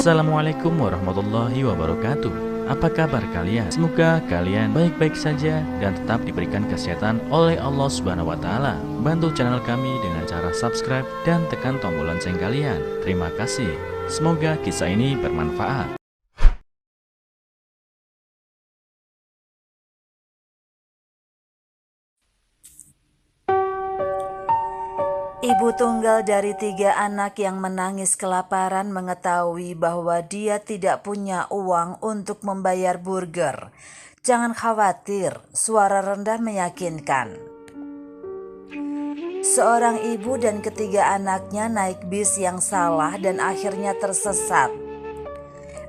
Assalamualaikum warahmatullahi wabarakatuh. Apa kabar kalian? Semoga kalian baik-baik saja dan tetap diberikan kesehatan oleh Allah Subhanahu wa Ta'ala. Bantu channel kami dengan cara subscribe dan tekan tombol lonceng kalian. Terima kasih. Semoga kisah ini bermanfaat. Ibu tunggal dari 3 anak yang menangis kelaparan mengetahui bahwa dia tidak punya uang untuk membayar burger. Jangan khawatir, suara rendah meyakinkan. Seorang ibu dan ketiga anaknya naik bis yang salah dan akhirnya tersesat.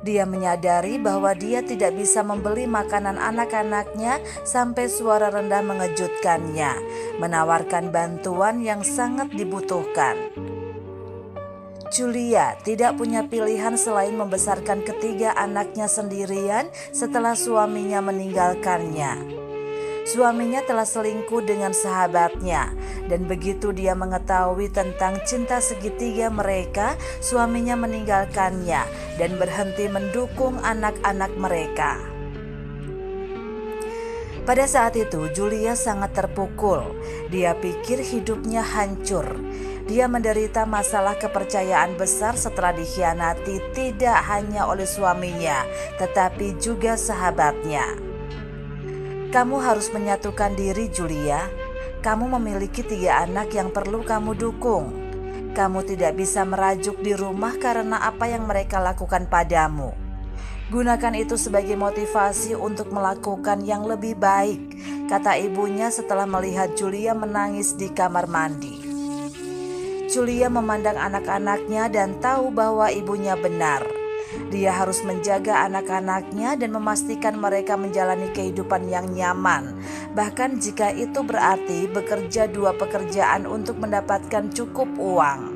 Dia menyadari bahwa dia tidak bisa membeli makanan anak-anaknya sampai suara rendah mengejutkannya, menawarkan bantuan yang sangat dibutuhkan. Julia tidak punya pilihan selain membesarkan ketiga anaknya sendirian setelah suaminya meninggalkannya. Suaminya telah selingkuh dengan sahabatnya, dan begitu dia mengetahui tentang cinta segitiga mereka, suaminya meninggalkannya dan berhenti mendukung anak-anak mereka. Pada saat itu, Julia sangat terpukul. Dia pikir hidupnya hancur. Dia menderita masalah kepercayaan besar setelah dikhianati tidak hanya oleh suaminya, tetapi juga sahabatnya. Kamu harus menyatukan diri, Julia. Kamu memiliki 3 anak yang perlu kamu dukung. Kamu tidak bisa merajuk di rumah karena apa yang mereka lakukan padamu. Gunakan itu sebagai motivasi untuk melakukan yang lebih baik, kata ibunya setelah melihat Julia menangis di kamar mandi. Julia memandang anak-anaknya dan tahu bahwa ibunya benar. Dia harus menjaga anak-anaknya dan memastikan mereka menjalani kehidupan yang nyaman, bahkan jika itu berarti bekerja 2 pekerjaan untuk mendapatkan cukup uang.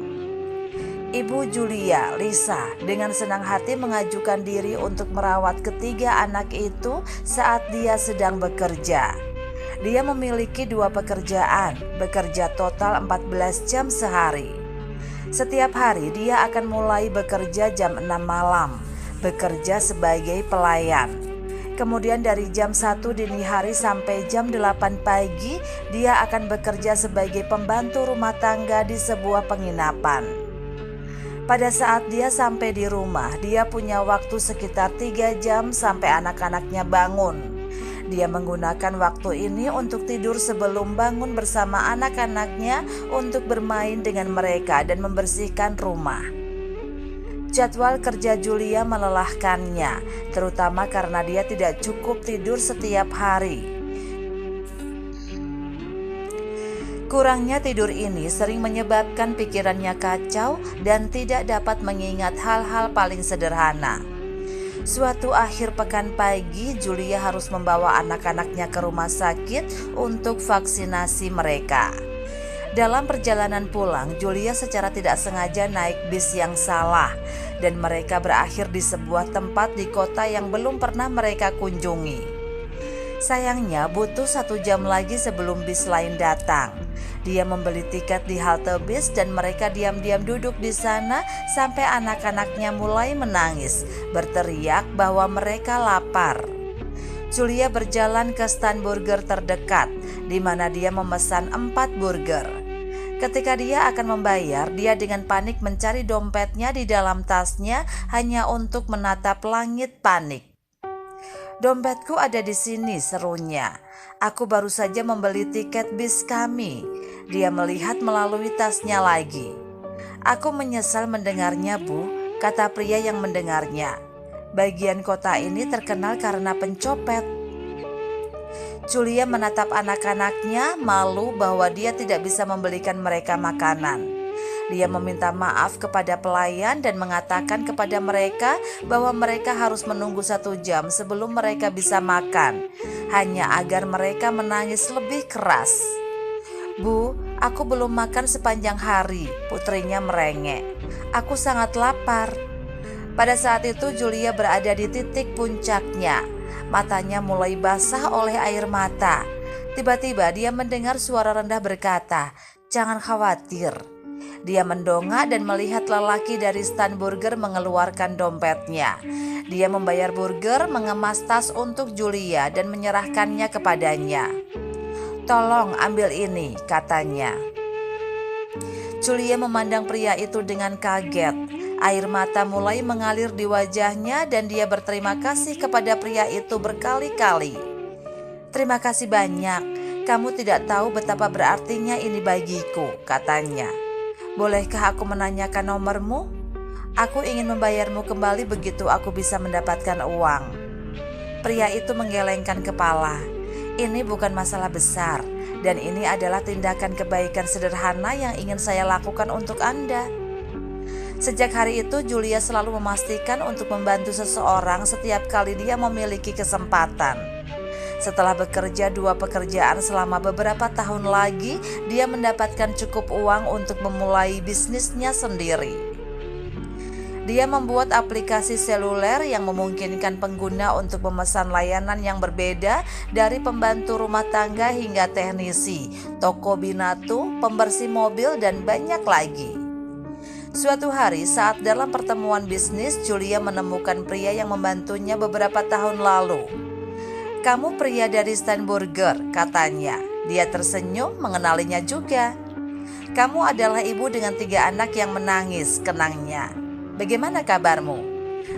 Ibu Julia, Lisa, dengan senang hati mengajukan diri untuk merawat ketiga anak itu saat dia sedang bekerja. Dia memiliki 2 pekerjaan, bekerja total 14 jam sehari. Setiap hari dia akan mulai bekerja jam 6 malam, bekerja sebagai pelayan. Kemudian dari jam 1 dini hari sampai jam 8 pagi, dia akan bekerja sebagai pembantu rumah tangga di sebuah penginapan. Pada saat dia sampai di rumah, dia punya waktu sekitar 3 jam sampai anak-anaknya bangun. Dia menggunakan waktu ini untuk tidur sebelum bangun bersama anak-anaknya untuk bermain dengan mereka dan membersihkan rumah. Jadwal kerja Julia melelahkannya, terutama karena dia tidak cukup tidur setiap hari. Kurangnya tidur ini sering menyebabkan pikirannya kacau dan tidak dapat mengingat hal-hal paling sederhana. Suatu akhir pekan pagi, Julia harus membawa anak-anaknya ke rumah sakit untuk vaksinasi mereka. Dalam perjalanan pulang, Julia secara tidak sengaja naik bis yang salah dan mereka berakhir di sebuah tempat di kota yang belum pernah mereka kunjungi. Sayangnya butuh 1 jam lagi sebelum bis lain datang. Dia membeli tiket di halte bis dan mereka diam-diam duduk di sana sampai anak-anaknya mulai menangis, berteriak bahwa mereka lapar. Julia berjalan ke stand burger terdekat, di mana dia memesan 4 burger. Ketika dia akan membayar, dia dengan panik mencari dompetnya di dalam tasnya hanya untuk menatap langit panik. "Dompetku ada di sini," serunya. "Aku baru saja membeli tiket bis kami." Dia melihat melalui tasnya lagi. "Aku menyesal mendengarnya, Bu," kata pria yang mendengarnya. "Bagian kota ini terkenal karena pencopet." Julia menatap anak-anaknya, malu bahwa dia tidak bisa membelikan mereka makanan. Dia meminta maaf kepada pelayan dan mengatakan kepada mereka bahwa mereka harus menunggu 1 jam sebelum mereka bisa makan, hanya agar mereka menangis lebih keras. "Bu, aku belum makan sepanjang hari," putrinya merengek. "Aku sangat lapar." Pada saat itu Julia berada di titik puncaknya. Matanya mulai basah oleh air mata. Tiba-tiba dia mendengar suara rendah berkata, "Jangan khawatir." Dia mendongak dan melihat lelaki dari stand burger mengeluarkan dompetnya. Dia membayar burger, mengemas tas untuk Julia dan menyerahkannya kepadanya. "Tolong ambil ini," katanya. Julia memandang pria itu dengan kaget. Air mata mulai mengalir di wajahnya dan dia berterima kasih kepada pria itu berkali-kali. "Terima kasih banyak, kamu tidak tahu betapa berartinya ini bagiku," katanya. "Bolehkah aku menanyakan nomormu? Aku ingin membayarmu kembali begitu aku bisa mendapatkan uang." Pria itu menggelengkan kepala. "Ini bukan masalah besar, dan ini adalah tindakan kebaikan sederhana yang ingin saya lakukan untuk Anda." Sejak hari itu Julia selalu memastikan untuk membantu seseorang setiap kali dia memiliki kesempatan. Setelah bekerja 2 pekerjaan selama beberapa tahun lagi, dia mendapatkan cukup uang untuk memulai bisnisnya sendiri. Dia membuat aplikasi seluler yang memungkinkan pengguna untuk memesan layanan yang berbeda, dari pembantu rumah tangga hingga teknisi, toko binatu, pembersih mobil, dan banyak lagi. Suatu hari saat dalam pertemuan bisnis, Julia menemukan pria yang membantunya beberapa tahun lalu. "Kamu pria dari stand burger," katanya. Dia tersenyum, mengenalinya juga. "Kamu adalah ibu dengan 3 anak yang menangis," kenangnya. "Bagaimana kabarmu?"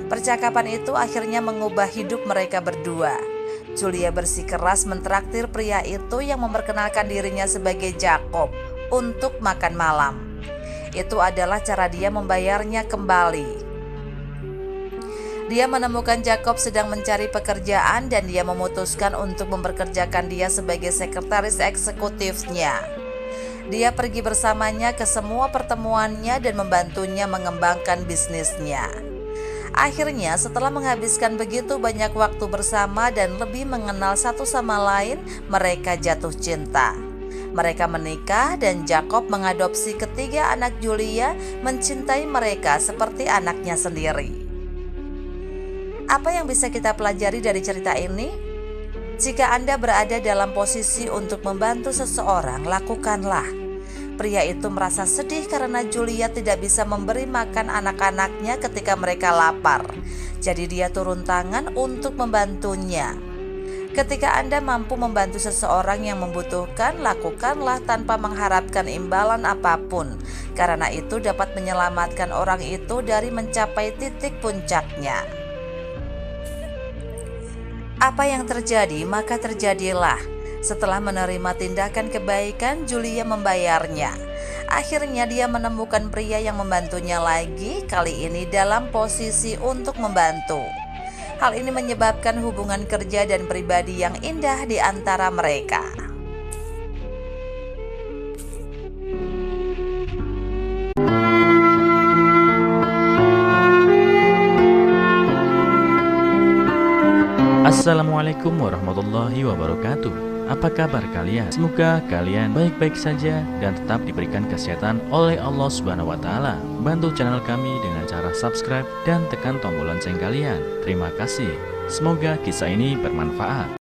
Percakapan itu akhirnya mengubah hidup mereka berdua. Julia bersikeras mentraktir pria itu yang memperkenalkan dirinya sebagai Jacob untuk makan malam. Itu adalah cara dia membayarnya kembali. Dia menemukan Jacob sedang mencari pekerjaan dan dia memutuskan untuk memperkerjakan dia sebagai sekretaris eksekutifnya. Dia pergi bersamanya ke semua pertemuannya dan membantunya mengembangkan bisnisnya. Akhirnya setelah menghabiskan begitu banyak waktu bersama dan lebih mengenal satu sama lain, mereka jatuh cinta. Mereka menikah dan Jacob mengadopsi ketiga anak Julia, mencintai mereka seperti anaknya sendiri. Apa yang bisa kita pelajari dari cerita ini? Jika Anda berada dalam posisi untuk membantu seseorang, lakukanlah. Pria itu merasa sedih karena Julia tidak bisa memberi makan anak-anaknya ketika mereka lapar. Jadi dia turun tangan untuk membantunya. Ketika Anda mampu membantu seseorang yang membutuhkan, lakukanlah tanpa mengharapkan imbalan apapun, karena itu dapat menyelamatkan orang itu dari mencapai titik puncaknya. Apa yang terjadi, maka terjadilah. Setelah menerima tindakan kebaikan, Julia membayarnya. Akhirnya dia menemukan pria yang membantunya lagi, kali ini dalam posisi untuk membantu. Hal ini menyebabkan hubungan kerja dan pribadi yang indah di antara mereka. Assalamualaikum warahmatullahi wabarakatuh. Apa kabar kalian? Semoga kalian baik-baik saja dan tetap diberikan kesehatan oleh Allah Subhanahu wa Ta'ala. Bantu channel kami dengan cara subscribe dan tekan tombol lonceng kalian. Terima kasih. Semoga kisah ini bermanfaat.